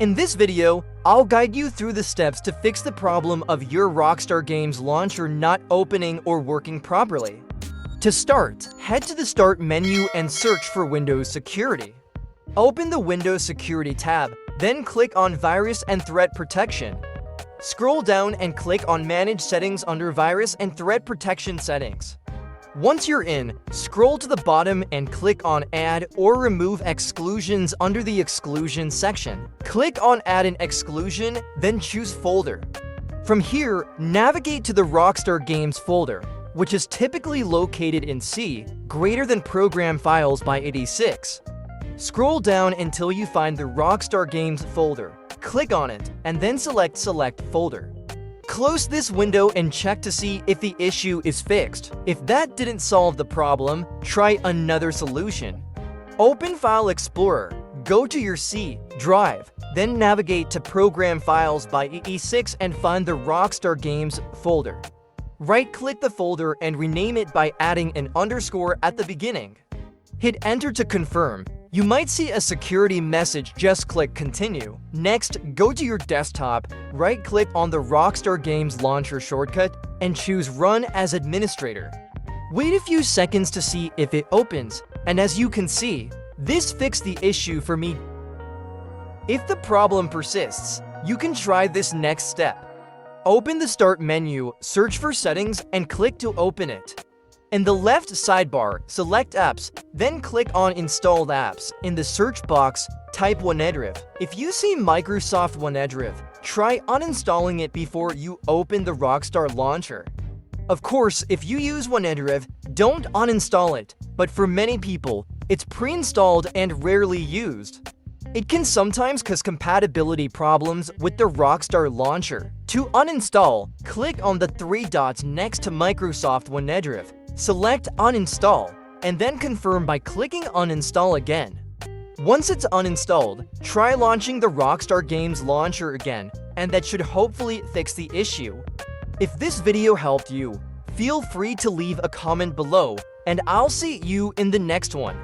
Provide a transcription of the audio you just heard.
In this video, I'll guide you through the steps to fix the problem of your Rockstar Games Launcher not opening or working properly. To start, head to the Start menu and search for Windows Security. Open the Windows Security tab, then click on Virus and Threat Protection. Scroll down and click on Manage Settings under Virus and Threat Protection Settings. Once you're in, scroll to the bottom and click on Add or Remove Exclusions under the Exclusion section. Click on Add an Exclusion, then choose Folder. From here, navigate to the Rockstar Games folder, which is typically located in C, greater than Program Files by 86. Scroll down until you find the Rockstar Games folder. Click on it, and then select Folder. Close this window and check to see if the issue is fixed. If that didn't solve the problem, try another solution. Open File Explorer, go to your C drive, then navigate to Program Files by 86 and find the Rockstar Games folder. Right-click the folder and rename it by adding an underscore at the beginning. Hit Enter to confirm. You might see a security message, just click Continue. Next, go to your desktop, right-click on the Rockstar Games Launcher shortcut, and choose Run as Administrator. Wait a few seconds to see if it opens, and as you can see, this fixed the issue for me. If the problem persists, you can try this next step. Open the Start menu, search for Settings, and click to open it. In the left sidebar, select Apps, then click on Installed Apps. In the search box, type OneDrive. If you see Microsoft OneDrive, try uninstalling it before you open the Rockstar Launcher. Of course, if you use OneDrive, don't uninstall it, but for many people, it's pre-installed and rarely used. It can sometimes cause compatibility problems with the Rockstar Launcher. To uninstall, click on the three dots next to Microsoft OneDrive. Select Uninstall, and then confirm by clicking Uninstall again. Once it's uninstalled, try launching the Rockstar Games Launcher again, and that should hopefully fix the issue. If this video helped you, feel free to leave a comment below, and I'll see you in the next one.